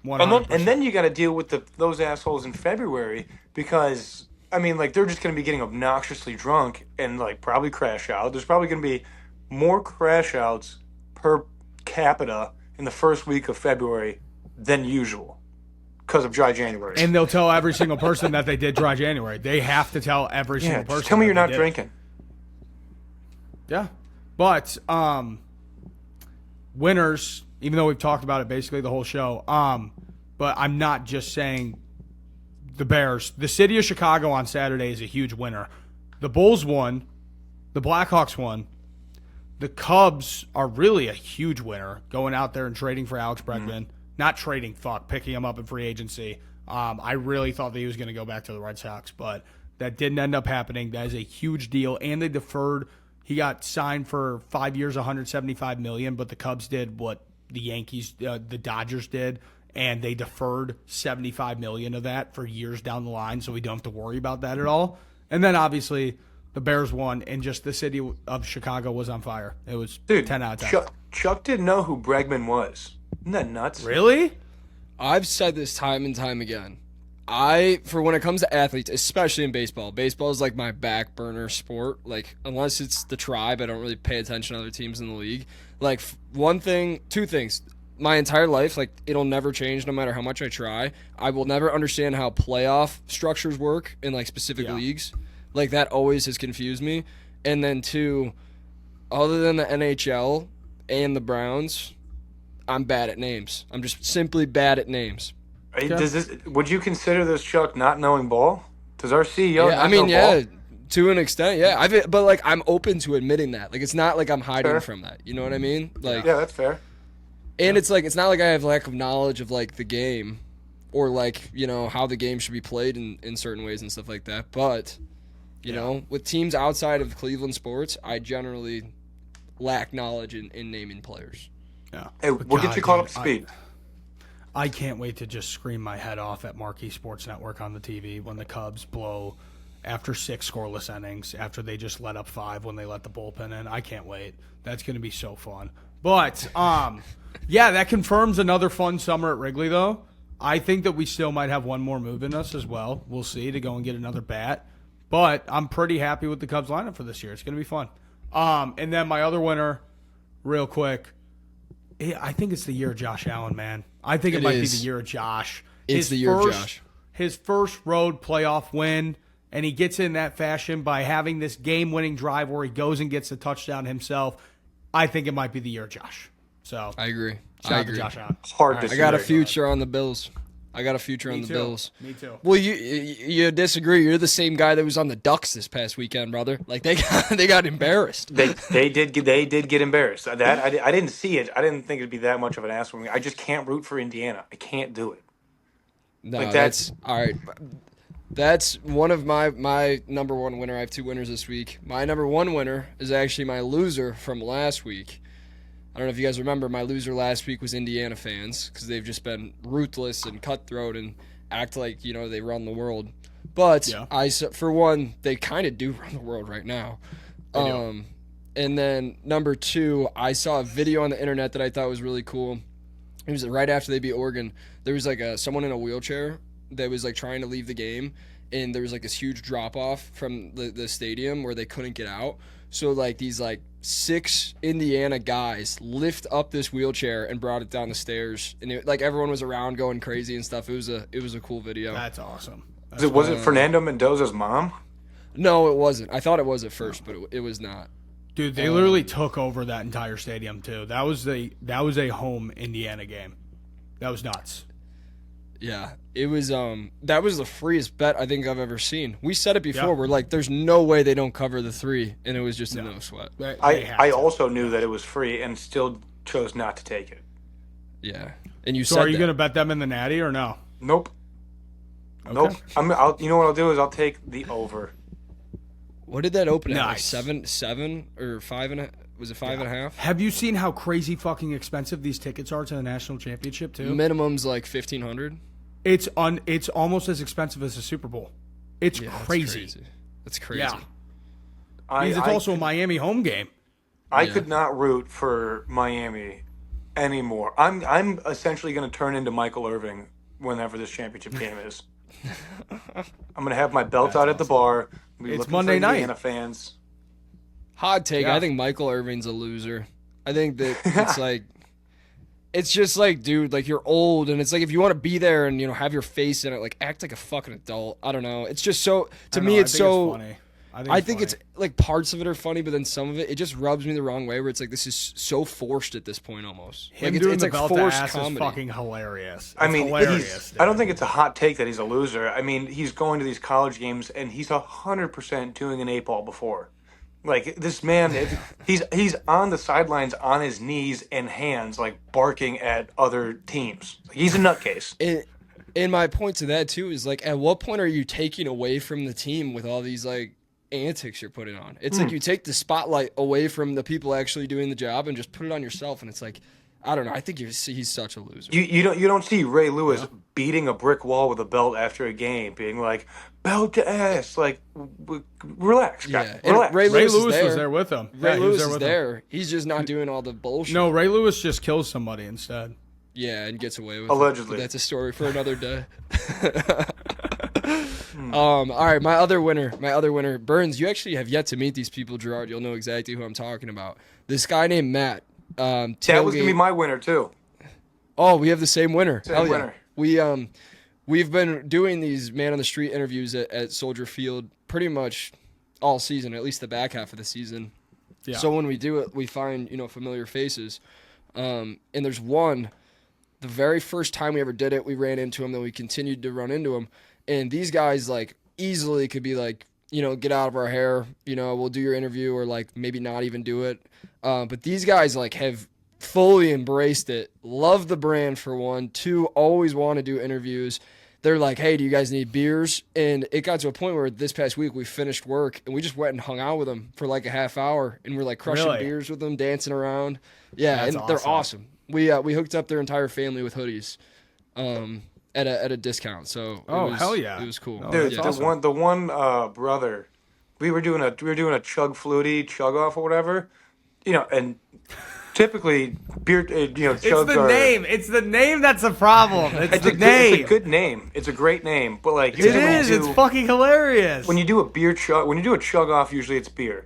100%. And then you got to deal with those assholes in February because I mean, like, they're just going to be getting obnoxiously drunk and like probably crash out. There's probably going to be more crash outs per capita in the first week of February than usual because of Dry January. And they'll tell every single person that they did Dry January. They have to tell every single person. Just tell me you're that not they did it. drinking. Yeah. But winners, even though we've talked about it basically the whole show, but I'm not just saying the Bears. The city of Chicago on Saturday is a huge winner. The Bulls won. The Blackhawks won. The Cubs are really a huge winner, going out there and trading for Alex Bregman. Not trading, picking him up in free agency. I really thought that he was going to go back to the Red Sox, but that didn't end up happening. That is a huge deal, and they deferred. He got signed for 5 years, $175 million, but the Cubs did what the Yankees, the Dodgers did, and they deferred $75 million of that for years down the line, so we don't have to worry about that at all. And then obviously the Bears won, and just the city of Chicago was on fire. It was 10 out of 10. Chuck didn't know who Bregman was. Isn't that nuts? Really? I've said this time and time again. For when it comes to athletes, especially in baseball is like my back burner sport. Like, unless it's the Tribe, I don't really pay attention to other teams in the league. Like, two things. My entire life, like, it'll never change no matter how much I try. I will never understand how playoff structures work in, like, specific leagues. Like, that always has confused me. And then 2, other than the NHL and the Browns, I'm bad at names. I'm just simply bad at names. Would you consider this Chuck not knowing ball? Does our CEO not know ball? To an extent, yeah. But like, I'm open to admitting that. Like, it's not like I'm hiding from that. You know what I mean? Like, yeah, that's fair. And it's like, it's not like I have lack of knowledge of like the game, or like, you know, how the game should be played in certain ways and stuff like that. But you know, with teams outside of Cleveland sports, I generally lack knowledge in naming players. Yeah. Hey, we'll get you caught up to speed. I can't wait to just scream my head off at Marquee Sports Network on the TV when the Cubs blow after 6 scoreless innings, after they just let up 5 when they let the bullpen in. I can't wait. That's going to be so fun. But, yeah, that confirms another fun summer at Wrigley, though. I think that we still might have one more move in us as well. We'll see, to go and get another bat. But I'm pretty happy with the Cubs lineup for this year. It's going to be fun. And then my other winner, real quick, I think it's the year of Josh Allen, man. I think it might be the year of Josh. It's the year of Josh. His first road playoff win, and he gets in that fashion by having this game-winning drive where he goes and gets the touchdown himself. I think it might be the year of Josh. So I agree. shout out to Josh Allen. Hard I disagree. got a future on the Bills. I got a future on the too. Bills. Me too. Well, you disagree. You're the same guy that was on the Ducks this past weekend, brother. Like they got embarrassed. They did get embarrassed. That I didn't see it. I didn't think it'd be that much of an ass for me. I just can't root for Indiana. I can't do it. No, Like, that's all right. That's one of my number one winner. I have two winners this week. My number one winner is actually my loser from last week. I don't know if you guys remember, my loser last week was Indiana fans because they've just been ruthless and cutthroat and act like, they run the world. But Yeah. for one, they kind of do run the world right now. And then number two, I saw a video on the internet that I thought was really cool. It was right after they beat Oregon. There was like someone in a wheelchair that was like trying to leave the game, and there was like this huge drop off from the stadium where they couldn't get out. So like these like 6 Indiana guys lift up this wheelchair and brought it down the stairs, and everyone was around going crazy and stuff. It was a cool video. That's awesome. Was it Fernando Mendoza's mom? No, it wasn't. I thought it was at first, but it was not. Dude, they literally took over that entire stadium too. That was a home Indiana game. That was nuts. Yeah, it was. That was the freest bet I think I've ever seen. We said it before. Yeah. We're like, there's no way they don't cover the 3, and it was just a no sweat. I also knew that it was free and still chose not to take it. Yeah, and you So said are you that. going to bet them in the Natty or no? Nope. Okay. Nope. You know what I'll do is I'll take the over. What did that open at? Like Nice. 7 or 5.5? Was it 5.5? Have you seen how crazy fucking expensive these tickets are to the national championship too? Minimum's like 1,500. It's almost as expensive as the Super Bowl. It's Yeah, crazy. That's crazy. Yeah. Because it's also a Miami home game. I Yeah. could not root for Miami anymore. I'm essentially going to turn into Michael Irving whenever this championship game is. I'm going to have my belt out at the bar. Be It's looking Monday for night. Indiana fans. Hot take. Yeah. I think Michael Irving's a loser. I think that it's like, it's just like, dude, like you're old, and it's like if you want to be there and have your face in it, like act like a fucking adult. I don't know. It's just so to me, it's so. funny. I think it's like parts of it are funny, but then some of it just rubs me the wrong way. Where it's like this is so forced at this point, almost. him Like doing it's the like belt to forced ass comedy. is fucking hilarious. I It's mean, hilarious. I don't think it's a hot take that he's a loser. I mean, he's going to these college games and he's 100% doing an 8-ball before. Like this man, he's on the sidelines on his knees and hands, like barking at other teams. He's a nutcase. And my point to that too is like, at what point are you taking away from the team with all these like antics you're putting on? It's like you take the spotlight away from the people actually doing the job and just put it on yourself, and it's like, I don't know. I think he's such a loser. You don't see Ray Lewis beating a brick wall with a belt after a game, being like belt to ass. Like, relax, guys. Yeah, and Relax. Ray Ray Lewis Lewis is was there with him. Ray Yeah, he was Lewis is with him. there. He's just not doing all the bullshit. No, Ray Lewis just kills somebody instead. Yeah, and gets away with Allegedly. it. But that's a story for another day. All right, my other winner, Burns. You actually have yet to meet these people, Gerard. You'll know exactly who I'm talking about. This guy named Matt. That was gonna be my winner too. Oh, we have the same winner. Same Hell yeah. winner. We've been doing these man on the street interviews at Soldier Field pretty much all season, at least the back half of the season. Yeah. So when we do it, we find familiar faces. And there's one. The very first time we ever did it, we ran into him. Then we continued to run into him. And these guys like easily could be like, get out of our hair. We'll do your interview, or like maybe not even do it. But these guys like have fully embraced it. Love the brand for one. Two, always want to do interviews. They're like, hey, do you guys need beers? And it got to a point where this past week we finished work and we just went and hung out with them for like a half hour, and we're like crushing Really? beers with them, dancing around. Yeah, That's and they're awesome. awesome. We hooked up their entire family with hoodies, at a discount. So Hell yeah. it was cool. Oh, Dude, that's Yeah. awesome. the one brother, we were doing a chug flutie, chug off or whatever, and typically beer, chugs It's the are. name. It's the name that's the problem. It's It's the name. It's a good name. It's a great name, but like It is. It's fucking hilarious. when you do a beer chug. When you do a chug off, usually it's beer.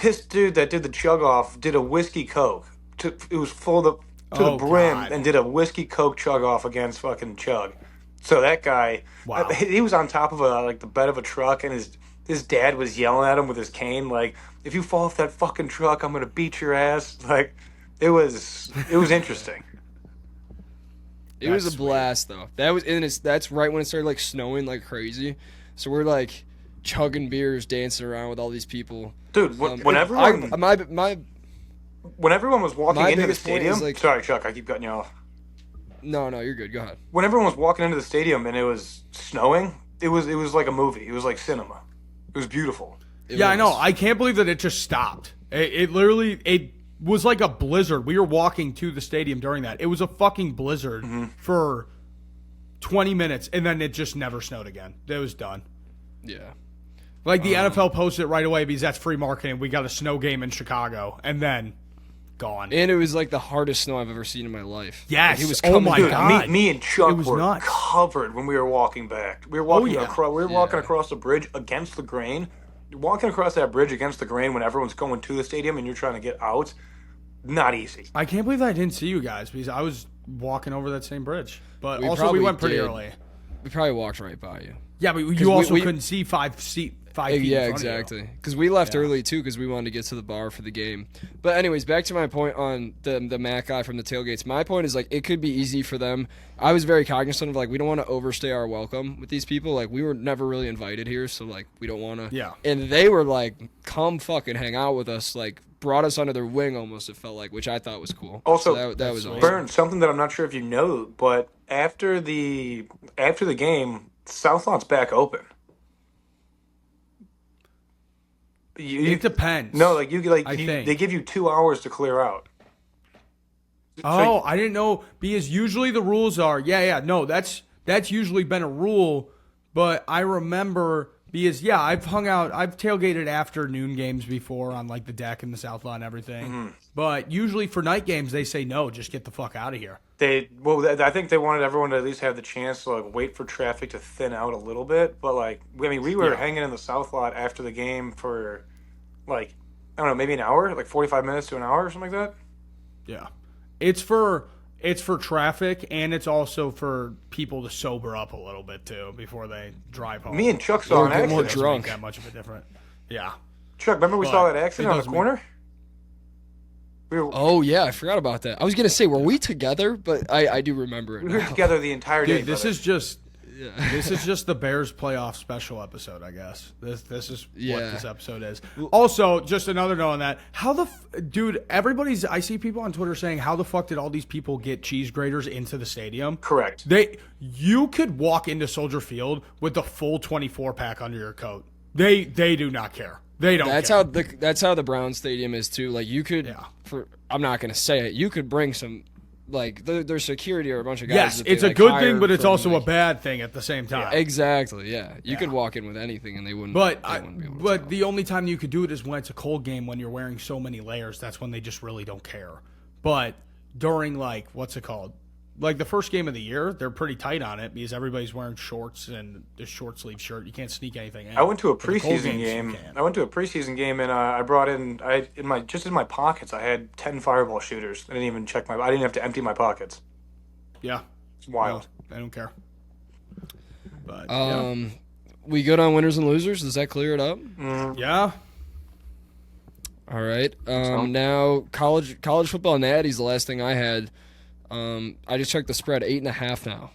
This dude that did the chug off did a whiskey coke. It was full to the Oh, brim God. and did a whiskey coke chug off against fucking chug. So that guy, Wow. he was on top of the bed of a truck, and his dad was yelling at him with his cane, like, if you fall off that fucking truck, I'm gonna beat your ass. Like, It was interesting. It was a blast though. That's right when it started like snowing like crazy. So we're like chugging beers, dancing around with all these people. Dude, when everyone was walking into the stadium, like, sorry, Chuck, I keep cutting you off. No, you're good. Go ahead. When everyone was walking into the stadium and it was snowing, it was like a movie. It was like cinema. It was beautiful. I know. I can't believe that it just stopped. It literally was like a blizzard. We were walking to the stadium during that. It was a fucking blizzard for 20 minutes, and then it just never snowed again. It was done. Yeah. Like the NFL posted it right away because that's free marketing. We got a snow game in Chicago, and then gone. And it was like the hardest snow I've ever seen in my life. Yes. Like, it was oh my God. Me and Chuck were nuts. covered when we were walking back. We were walking across the bridge against the grain. Walking across that bridge against the grain when everyone's going to the stadium and you're trying to get out, not easy. I can't believe I didn't see you guys because I was walking over that same bridge. But We also we went probably pretty did. early. We probably walked right by you. Yeah, but you also we- couldn't see 5 feet. Yeah, in front exactly. Of you. Because we left early too, because we wanted to get to the bar for the game. But anyways, back to my point on the Mac guy from the tailgates. My point is like it could be easy for them. I was very cognizant of like we don't want to overstay our welcome with these people. Like we were never really invited here, so like we don't want to. Yeah. And they were like, come fucking hang out with us. Like brought us under their wing almost. It felt like, which I thought was cool. Also, so that was awesome. Burn, something that I'm not sure if you know, but after the game, South Lot's back open. It depends. No, like I think. they give you 2 hours to clear out. Oh, I didn't know because usually the rules are no, that's usually been a rule, but I remember because I've tailgated afternoon games before on like the deck in the South Lot and everything. But usually for night games they say no, just get the fuck out of here. I think they wanted everyone to at least have the chance to like wait for traffic to thin out a little bit. But like, I mean, we were hanging in the South Lot after the game for like, I don't know, maybe an hour, like 45 minutes to an hour or something like that. Yeah, it's for traffic and it's also for people to sober up a little bit too before they drive home. Me and Chuck saw an accident. More drunk. That much of a different. Yeah. Chuck, remember we saw that accident on the corner? Oh yeah, I forgot about that. I was gonna say, were we together? But I do remember it. We were now. together the entire day. Dude, this is just the Bears playoff special episode, I guess. This is what this episode is. Also, just another note on that. How dude? I see people on Twitter saying, "How the fuck did all these people get cheese graters into the stadium?" Correct. You could walk into Soldier Field with the full 24 pack under your coat. They do not care. They don't. That's care. that's how the Brown Stadium is too. Like you could, I'm not gonna say it. You could bring some, like their security or a bunch of guys. Yes, that it's they, a like, good hire thing, but it's from, also like, a bad thing at the same time. Exactly. Yeah, you could walk in with anything and they wouldn't. But they wouldn't be able to but tell. the only time you could do it is when it's a cold game when you're wearing so many layers. That's when they just really don't care. But during like what's it called? Like the first game of the year, they're pretty tight on it because everybody's wearing shorts and a short sleeve shirt. You can't sneak anything in. I went to a For the cold preseason games, you can. game and I brought in in my pockets I had 10 fireball shooters. I didn't even I didn't have to empty my pockets. Yeah, It's wild. I don't care. But we good on winners and losers? Does that clear it up? yeah. All right. Now college football natties. The last thing I had. I just checked the spread, 8.5 now.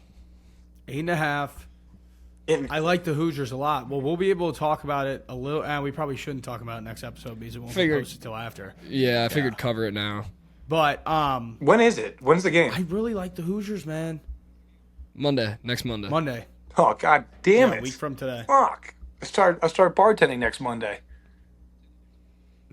8.5. I like the Hoosiers a lot. Well, we'll be able to talk about it a little. We probably shouldn't talk about it next episode because it won't be posted until after. Yeah, I figured cover it now. But When is it? When's the game? I really like the Hoosiers, man. Next Monday. Monday. Oh god damn Yeah, it! a week from today. Fuck. I start bartending next Monday.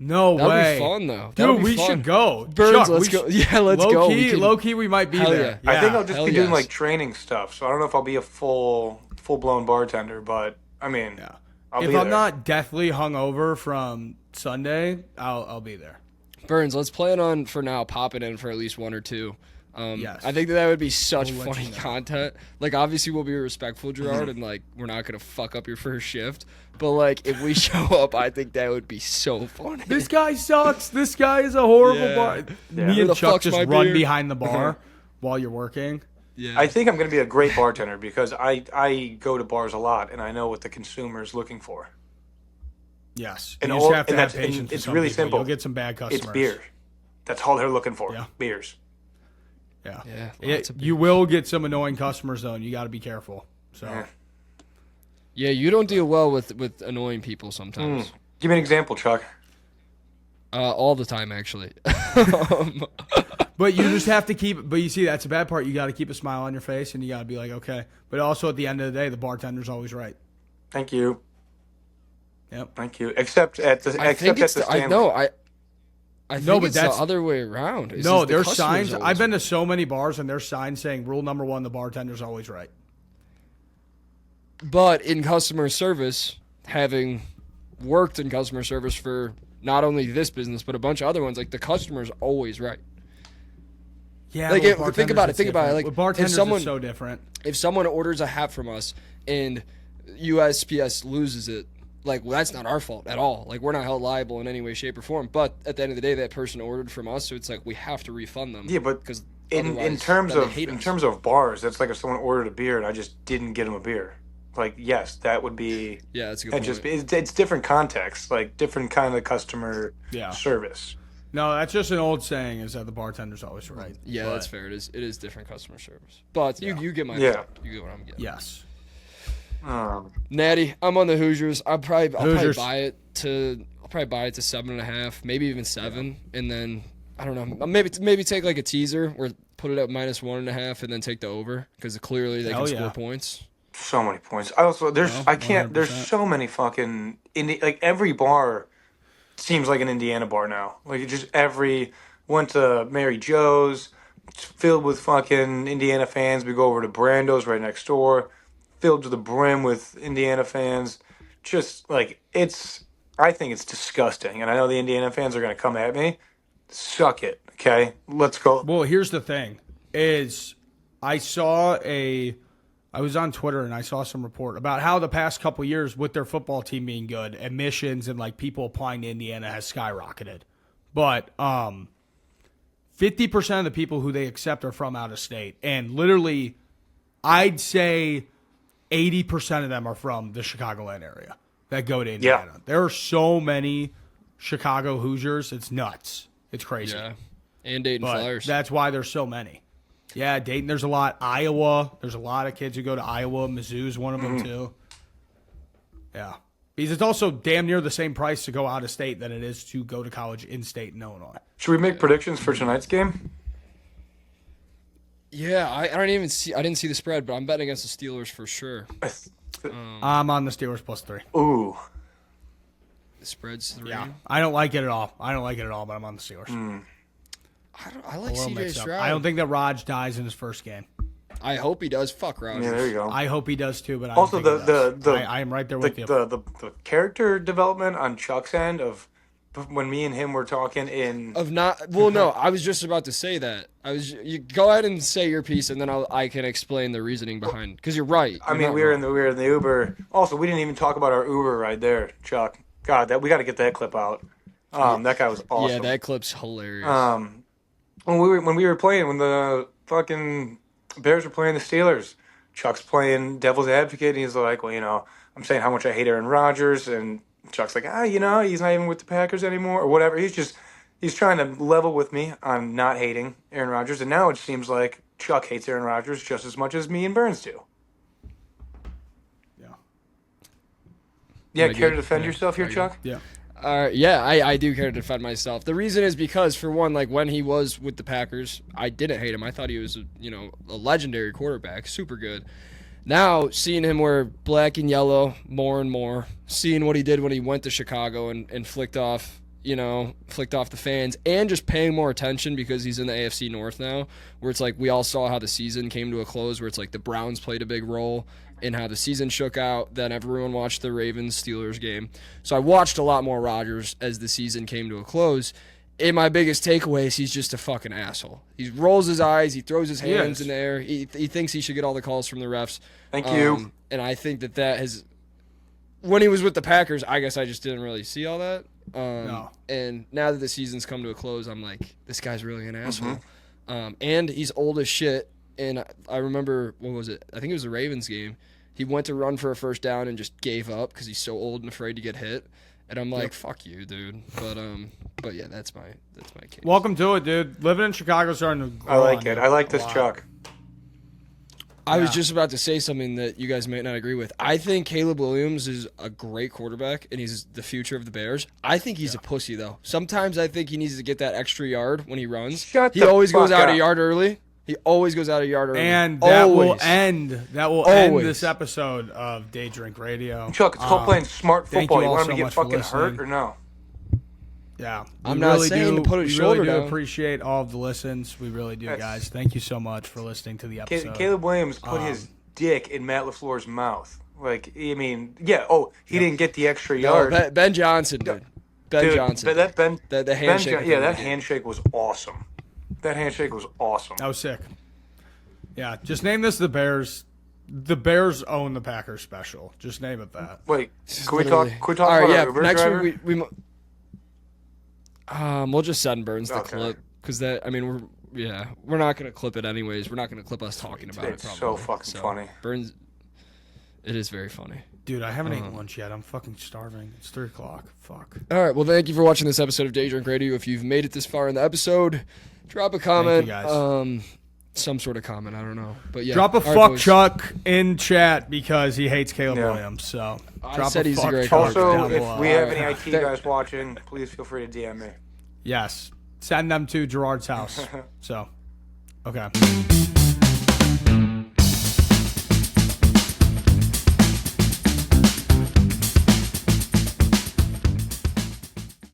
No That'll way. be fun though. That'll Dude, be we fun. should go. Burns, Chuck, let's go. Yeah, let's low go. Key, low key, we might be Hell there. yeah. I think I'll just hell be doing yes. like training stuff, so I don't know if I'll be a full blown bartender, but I mean, Yeah. I'll If be I'm there. not deathly hungover from Sunday, I'll be there. Burns, let's plan on for now popping in for at least one or two. Yes. I think that would be such We'll let funny you know. content. Like, obviously, we'll be respectful, Gerard, and like we're not gonna fuck up your first shift. But like, if we show up, I think that would be so funny. This guy sucks. This guy is a horrible Yeah. bar. Yeah. Me Who and the Chuck fuck's just my run beer? behind the bar while you're working. Yeah. I think I'm going to be a great bartender because I go to bars a lot and I know what the consumer is looking for. Yes. And You all- just have to and have that's- and patience. with it's some really people. simple. You'll get some bad customers. It's beer. That's all they're looking for. Yeah. Beers. Yeah. Yeah. You will get some annoying customers, though, and you got to be careful. So. Yeah, you don't deal well with annoying people sometimes. Give me an example, Chuck. All the time, actually. But you just have to keep. But you see, that's the bad part. You got to keep a smile on your face, and you got to be like, okay. But also, at the end of the day, the bartender's always right. Thank you. Yep. Thank you. Except at the I think it's stand. I know. I think No, but it's that's- the other way around. It's No, just the there's customer's signs. always I've been right. to so many bars, and there's signs saying rule number 1: the bartender's always right. But in customer service, having worked in customer service for not only this business but a bunch of other ones, like the customer's always right. Yeah, Like, with think bartenders, about it, it's think about it, different. like, with if bartenders, someone- it's so different. If someone orders a hat from us and USPS loses it, like, well, that's not our fault at all. Like, we're not held liable in any way, shape, or form. But at the end of the day, that person ordered from us, so it's like we have to refund them. Yeah, but because in terms of bars, that's like if someone ordered a beer and I just didn't get them a beer. Like, yes, that would be. Yeah, that's a good That point. just it's different context, like different kind of customer service. No, that's just an old saying: is that the bartender's always right. Yeah, But- that's fair. It is different customer service. But you get my Yeah. point. You get what I'm getting. Yes. Natty, I'm on the Hoosiers. I'll probably Hoosiers. buy it to 7.5, maybe even 7, and then I don't know. Maybe take like a teaser or put it at -1.5, and then take the over because clearly they Hell can yeah. score points. So many points. I also there's No, I can't. There's 100%. so many fucking like every bar seems like an Indiana bar now. Like it just every went to Mary Joe's, it's filled with fucking Indiana fans. We go over to Brando's right next door, filled to the brim with Indiana fans. Just like I think it's disgusting, and I know the Indiana fans are gonna come at me. Suck it, okay? Let's go. Well, here's the thing: is I was on Twitter and I saw some report about how the past couple years with their football team being good, admissions and like people applying to Indiana has skyrocketed. But 50% of the people who they accept are from out of state, and literally, I'd say 80% of them are from the Chicagoland area that go to Indiana. Yeah. There are so many Chicago Hoosiers; it's nuts. It's crazy. Yeah, and Dayton But Flyers. that's why there's so many. Yeah, Dayton, there's a lot. Iowa, there's a lot of kids who go to Iowa. Mizzou's one of them, too. Yeah. Because it's also damn near the same price to go out of state than it is to go to college in state in Illinois. Should we make predictions for tonight's game? Yeah, I didn't see the spread, but I'm betting against the Steelers for sure. I'm on the Steelers +3. Ooh. The spread's 3. Yeah. I don't like it at all. but I'm on the Steelers. I like A little CJ mixed up. Stroud. I don't think that Raj dies in his first game. I hope he does. Fuck Rodgers. Yeah, there you go. I hope he does too, but I Also, don't think he does. the I am right there with you. the character development on Chuck's end of when me and him were talking in. Of not well, no. I was just about to say that. You go ahead and say your piece, and then I can explain the reasoning behind. Because you're right. I mean, we were in the Uber. Also, we didn't even talk about our Uber ride there, Chuck. God, we got to get that clip out. That guy was awesome. Yeah, that clip's hilarious. When we were playing, when the fucking Bears were playing the Steelers, Chuck's playing devil's advocate, and he's like, well, I'm saying how much I hate Aaron Rodgers, and Chuck's like, he's not even with the Packers anymore, or whatever. He's trying to level with me on not hating Aaron Rodgers, and now it seems like Chuck hates Aaron Rodgers just as much as me and Burns do. Yeah. Yeah, Very care good. to defend Yeah, yourself here, very Chuck? Yeah. Yeah, I do care to defend myself. The reason is because, for one, like when he was with the Packers, I didn't hate him. I thought he was, a legendary quarterback, super good. Now, seeing him wear black and yellow more and more, seeing what he did when he went to Chicago and flicked off the fans, and just paying more attention because he's in the AFC North now, where it's like we all saw how the season came to a close, where it's like the Browns played a big role in how the season shook out. Then everyone watched the Ravens-Steelers game. So I watched a lot more Rodgers as the season came to a close. And my biggest takeaway is he's just a fucking asshole. He rolls his eyes. He throws his hands in the air. He thinks he should get all the calls from the refs. Thank you. And I think that has... When he was with the Packers, I guess I just didn't really see all that. No. And now that the season's come to a close, I'm like, this guy's really an asshole. And he's old as shit. And I remember, what was it? I think it was the Ravens game. He went to run for a first down and just gave up because he's so old and afraid to get hit. And I'm like, fuck you, dude. But yeah, that's my case. Welcome to it, dude. Living in Chicago starting to grow I like on it. you I like a this lot. Chuck. I was just about to say something that you guys might not agree with. I think Caleb Williams is a great quarterback, and he's the future of the Bears. I think he's a pussy, though. Sometimes I think he needs to get that extra yard when he runs. He always goes out a yard early. He always goes out a yard early. And that will Always. end this episode of Daydrink Radio. Chuck, it's called playing smart thank football. you You all want so him to much get for fucking hurt listening. or no? Yeah, I'm not saying to put his shoulder We really do down. appreciate all of the listens. We really do, guys. Thank you so much for listening to the episode. Caleb Williams put his dick in Matt LaFleur's mouth. Like, I mean, yeah. Oh, he didn't get the extra yard. No, Ben Johnson, dude. Ben Johnson. But The handshake. that handshake was awesome. That handshake was awesome. That was sick. Yeah, just name this the Bears. The Bears own the Packers special. Just name it that. Wait, can we talk All right, about yeah. our Uber Next driver? week we'll just send Burns the Okay. clip because we're not gonna clip it anyways. We're not gonna clip us talking about It's it. so Probably. fucking funny. Burns, it is very funny. Dude, I haven't eaten lunch yet. I'm fucking starving. It's 3 o'clock. Fuck. All right, well, thank you for watching this episode of Daydrink Radio. If you've made it this far in the episode, drop a comment. guys. Some sort of comment. I don't know, but yeah. Drop a All right, fuck boys. Chuck in chat because he hates Caleb Yeah. Williams. So I drop said a he's a fuck great Chuck quarterback. Also, down if below. we have All any right. IT guys watching, please feel free to DM me. Yes, send them to Gerard's house. So, okay.